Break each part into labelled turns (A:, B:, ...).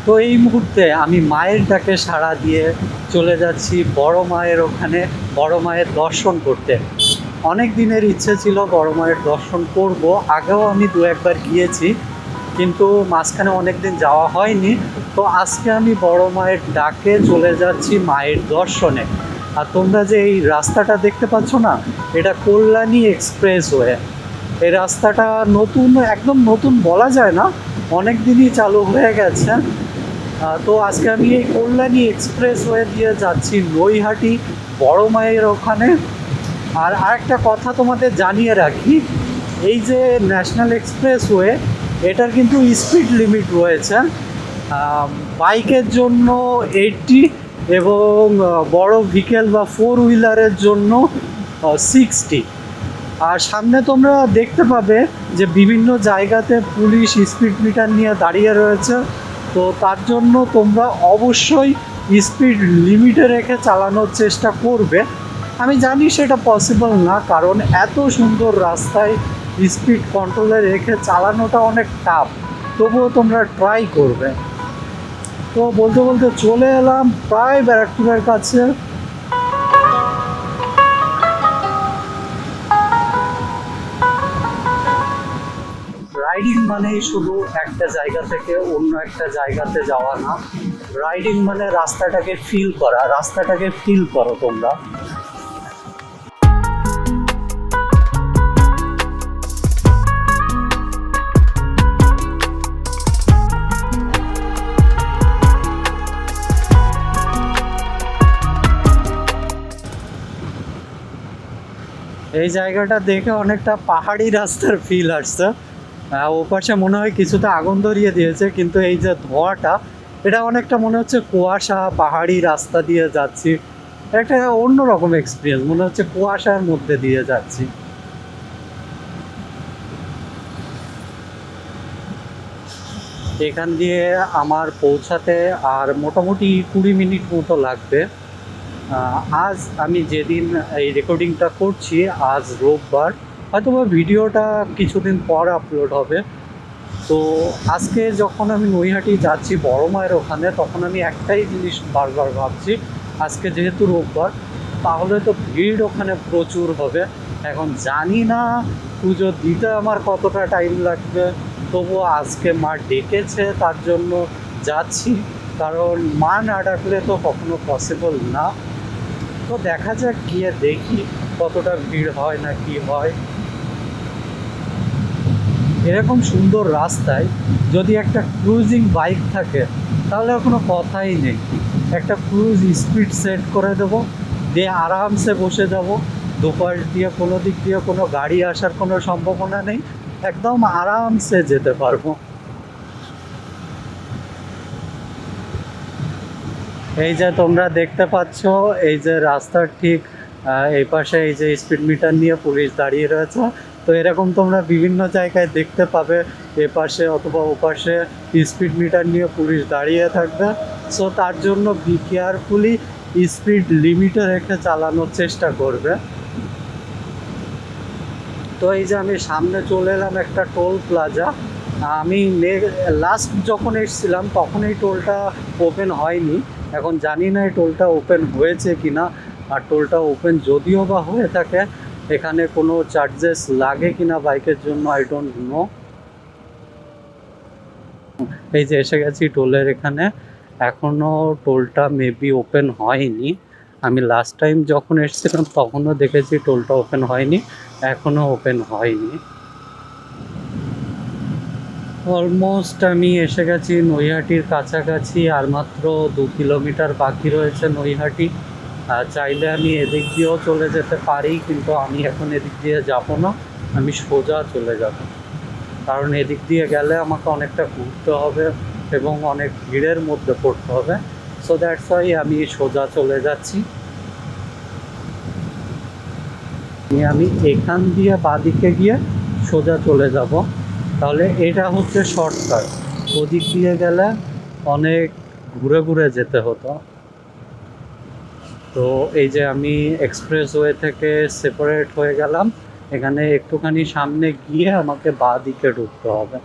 A: তো এই মুহূর্তে আমি মায়ের ডাকে সাড়া দিয়ে চলে যাচ্ছি বড় মায়ের ওখানে, বড় মায়ের দর্শন করতে। অনেক দিনের ইচ্ছে ছিল বড় মায়ের দর্শন করব, আগেও আমি দু একবার গিয়েছি, কিন্তু মাঝখানে অনেক দিন যাওয়া হয়নি। তো আজকে আমি বড় মায়ের ডাকে চলে যাচ্ছি মায়ের দর্শনে। আর তোমরা যে এই রাস্তাটা দেখতে পাচ্ছ না, এটা কল্যাণী এক্সপ্রেসওয়ে। এই রাস্তাটা নতুন, একদম নতুন বলা যায় না, অনেক দিনই চালু হয়ে গেছে। তো আজকে আমি এই কল্যাণী এক্সপ্রেসওয়ে দিয়ে যাচ্ছি নৈহাটি বড় মায়ের ওখানে। আর আরেকটা কথা তোমাদের জানিয়ে রাখি, এই যে ন্যাশনাল এক্সপ্রেসওয়ে, এটার কিন্তু স্পিড লিমিট রয়েছে। বাইকের জন্য 80, এবং বড় ভেহিকেল বা ফোর হুইলারের জন্য 60। আর সামনে তোমরা দেখতে পাবে যে বিভিন্ন জায়গাতে পুলিশ স্পিড মিটার নিয়ে দাঁড়িয়ে রয়েছে। তো তার জন্য তোমরা অবশ্যই স্পিড লিমিটে রেখে চালানোর চেষ্টা করবে। আমি জানি সেটা পসিবল না, কারণ এত সুন্দর রাস্তায় স্পিড কন্ট্রোলে রেখে চালানোটা অনেক টাফ, তবুও তোমরা ট্রাই করবে। তো বলতে বলতে চলে এলাম প্রায় ব্যারাকপুরের কাছে। রাইডিং মানেই শুধু একটা জায়গা থেকে অন্য একটা জায়গাতে যাওয়া না, রাইডিং মানে রাস্তাটাকে ফিল করা, রাস্তাটাকে ফিল করো তোমরা। এই জায়গাটা দেখে অনেকটা পাহাড়ি রাস্তার ফিল আসছে। ওপাশে মনে হয় কিছুটা আগুন ধরিয়ে দিয়েছে, কিন্তু এই যে ধোঁয়াটা, এটা অনেকটা মনে হচ্ছে কুয়াশা, পাহাড়ি রাস্তা দিয়ে যাচ্ছি। একটা অন্যরকম এক্সপিরিয়েন্স, মনে হচ্ছে কুয়াশার মধ্যে দিয়ে যাচ্ছি। এখান দিয়ে আমার পৌঁছাতে আর মোটামুটি 20 মিনিট মতো লাগবে। আজ আমি যেদিন এই রেকর্ডিংটা করছি, আজ রোববার, হয়তো বা ভিডিওটা কিছুদিন পর আপলোড হবে। তো আজকে যখন আমি নৈহাটি যাচ্ছি বড় মায়ের ওখানে, তখন আমি একটাই জিনিস বারবার ভাবছি, আজকে যেহেতু রোববার, তাহলে তো ভিড় ওখানে প্রচুর হবে। এখন জানি না পুজো দিতে আমার কতটা টাইম লাগবে, তবুও আজকে মা ডেকেছে তার জন্য যাচ্ছি, কারণ মা না ডাকলে তো কখনো পসিবল না। তো দেখা যাক, গিয়ে দেখি কতটা ভিড় হয় না কি হয়। এরকম সুন্দর রাস্তায় যদি একটা ক্রুজিং বাইক থাকে, তাহলে কোনো কথাই নেই। একটা ক্রুজ স্পিড সেট করে দেবো, দিয়ে আরামসে বসে যাব। দুপাশ দিয়ে কোনো দিক দিয়ে কোনো গাড়ি আসার কোনো সম্ভাবনা নেই, একদম আরামসে যেতে পারবো। এই যে তোমরা দেখতে পাচ্ছ, এই যে রাস্তার ঠিক এই পাশে এই যে স্পিড মিটার নিয়ে পুলিশ দাঁড়িয়ে রয়েছে। তো এরকম তোমরা বিভিন্ন জায়গায় দেখতে পাবে, এপাশে অথবা ওপাশে স্পিড মিটার নিয়ে পুলিশ দাঁড়িয়ে থাকবে। সো তার জন্য বি কেয়ারফুলি স্পিড লিমিটে রেখে চালানোর চেষ্টা করবে। তো এই যে আমি সামনে চলে এলাম একটা টোল প্লাজা। আমি লাস্ট যখন এসেছিলাম তখন এই টোলটা ওপেন হয়নি, এখন জানি না এই টোলটা ওপেন হয়েছে কিনা। আর টোলটা ওপেন যদিও বা হয়ে থাকে, এখানে কোনো চার্জেস লাগে কিনা বাইকের জন্য, আই ডোন্ট নো। এই যে এসে গেছি টোলের এখানে, এখনও টোলটা মেবি ওপেন হয়নি। আমি লাস্ট টাইম যখন এসেছিলাম তখনও দেখেছি টোলটা ওপেন হয়নি, এখনও ওপেন হয়নি। অলমোস্ট আমি এসে গেছি নৈহাটির কাছাকাছি, আর মাত্র 2 কিলোমিটার বাকি রয়েছে নৈহাটি। চাইলে আমি এদিক দিয়েও চলে যেতে পারি, কিন্তু আমি এখন এদিক দিয়ে যাব না, আমি সোজা চলে যাব। কারণ এদিক দিয়ে গেলে আমাকে অনেকটা ঘুরতে হবে এবং অনেক ভিড়ের মধ্যে পড়তে হবে। সো দ্যাটস ওয়াই আমি সোজা চলে যাচ্ছি। আমি এখান দিয়ে বাঁদিকে গিয়ে সোজা চলে যাব, তাহলে এটা হচ্ছে শর্টকাট। ওদিক দিয়ে গেলে অনেক ঘুরে ঘুরে যেতে হতো। তো এই যে আমি এক্সপ্রেসওয়ে থেকে সেপারেট হয়ে গেলাম, এখানে একটুখানি সামনে গিয়ে আমাকে বাঁ দিকে ঢুকতে হবে।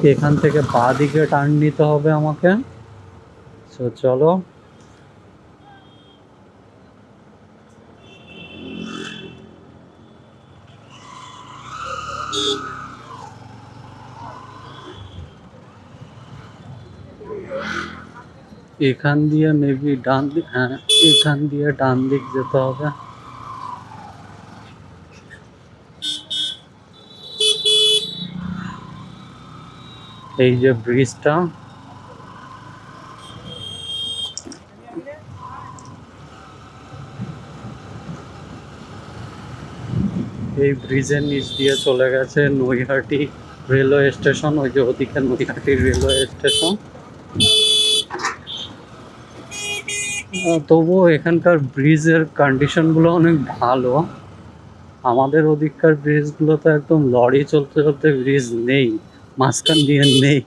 A: এখান থেকে বাঁ দিকে টার্ন নিতে হবে আমাকে। তো চলো। এখান দিয়ে মেবি ডান দিক, হ্যাঁ এখান দিয়ে ডান দিক যেতে হবে। এই যে ব্রিজটা, এই ব্রিজের নিচ দিয়ে চলে গেছে নৈহাটি রেলওয়ে স্টেশন। ওই যে ওদিকে নৈহাটি রেলওয়ে স্টেশন। তবুও এখানকার ব্রিজের কন্ডিশনগুলো অনেক ভালো। আমাদের ওদিককার ব্রিজগুলো তো একদম লরি চলতে চলতে ব্রিজ নেই, মাঝখান দিয়ে নেই।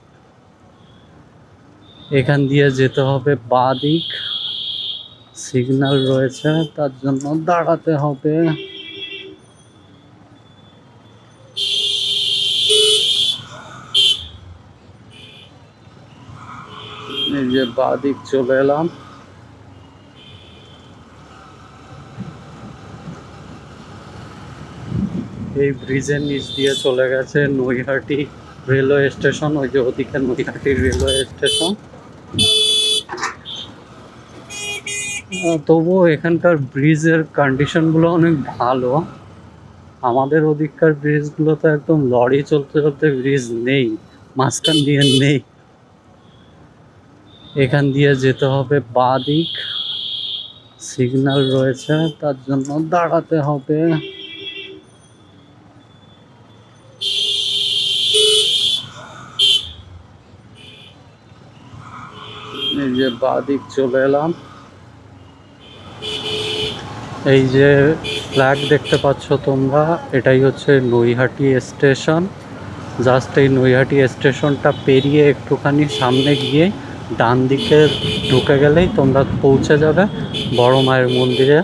A: এখান দিয়ে যেতে হবে বাঁ দিক, সিগন্যাল রয়েছে তার জন্য দাঁড়াতে হবে। এই যে বাঁ দিক চলে এলাম। এই ব্রিজের নিচ দিয়ে চলে গেছে নৈহাটি রেলওয়ে স্টেশন। ওই যে ওদিকে নৈহাটি রেলওয়ে স্টেশন। তবুও এখানকার ব্রিজের কন্ডিশনগুলো অনেক ভালো। আমাদের ওদিককার ব্রিজগুলো তো একদম লরি চলতে চলতে ব্রিজ নেই, মাঝখান দিয়ে নেই। এখান দিয়ে যেতে হবে বাঁ দিক, সিগন্যাল রয়েছে তার জন্য দাঁড়াতে হবে। এই যে বাঁ দিক চলে এলাম। এই যে ফ্ল্যাগ দেখতে পাচ্ছ তোমরা, এটাই হচ্ছে নৈহাটি স্টেশন। জাস্ট এই নৈহাটি স্টেশনটা পেরিয়ে একটুখানি সামনে গিয়ে ডান দিকে ঢুকে গেলেই তোমরা পৌঁছে যাবে বড় মায়ের মন্দিরে।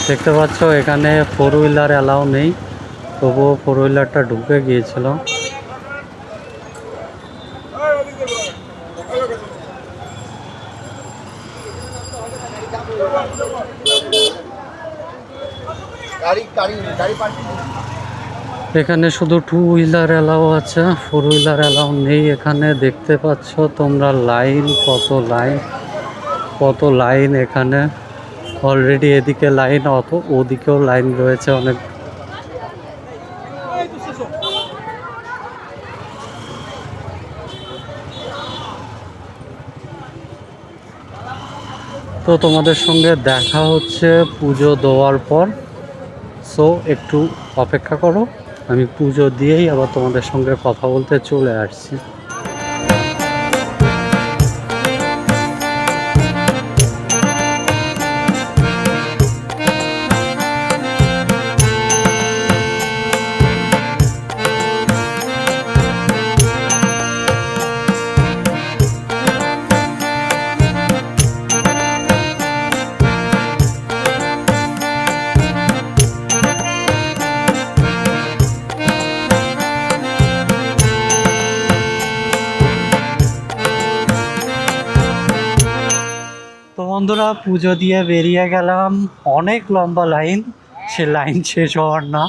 A: দেখতে পাচ্ছ এখানে 4 হুইলার অ্যালাউ নেই, তবুও 4 হুইলারটা ঢুকে গিয়েছিল। এখানে শুধু 2 হুইলার অ্যালাউ আছে, 4 হুইলার অ্যালাউ নেই। এখানে দেখতে পাচ্ছ তোমরা লাইন, কত লাইন এখানে। অলরেডি এদিকে লাইন, ওদিকেও লাইন রয়েছে অনেক। তো তোমাদের সঙ্গে দেখা হচ্ছে পুজো দেওয়ার পর। সো একটু অপেক্ষা করো, আমি পুজো দিয়েই আবার তোমাদের সঙ্গে কথা বলতে চলে আসছি। তো বন্ধুরা, পুজো দিয়ে বেরিয়ে গেলাম। অনেক লম্বা লাইন, সে লাইন শেষ হওয়ার না।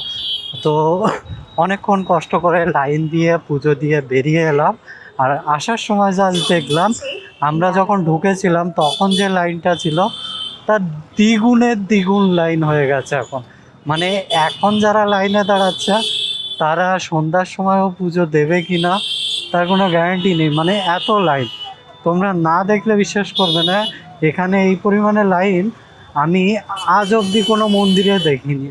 A: তো অনেকক্ষণ কষ্ট করে লাইন দিয়ে পুজো দিয়ে বেরিয়ে এলাম। আর আসার সময় যা দেখলাম, আমরা যখন ঢুকেছিলাম তখন যে লাইনটা ছিল তার দ্বিগুণ লাইন হয়ে গেছে এখন। মানে এখন যারা লাইনে দাঁড়াচ্ছে তারা সন্ধ্যার সময়ও পুজো দেবে কি না তার কোনো গ্যারান্টি নেই। মানে এত লাইন, তোমরা না দেখলে বিশ্বাস করবে না। এখানে এই পরিমাণে লাইন আমি আজ অবধি কোনো মন্দিরে দেখিনি।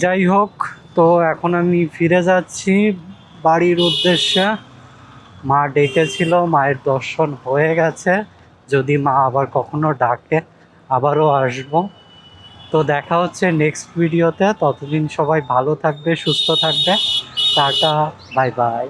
A: যাই হোক, তো এখন আমি ফিরে যাচ্ছি বাড়ির উদ্দেশ্যে। মা ডেকেছিল, মায়ের দর্শন হয়ে গেছে। যদি মা আবার কখনো ডাকে আবারও আসবো। তো দেখা হচ্ছে নেক্সট ভিডিওতে, ততদিন সবাই ভালো থাকবে, সুস্থ থাকবে। Tata, bye bye.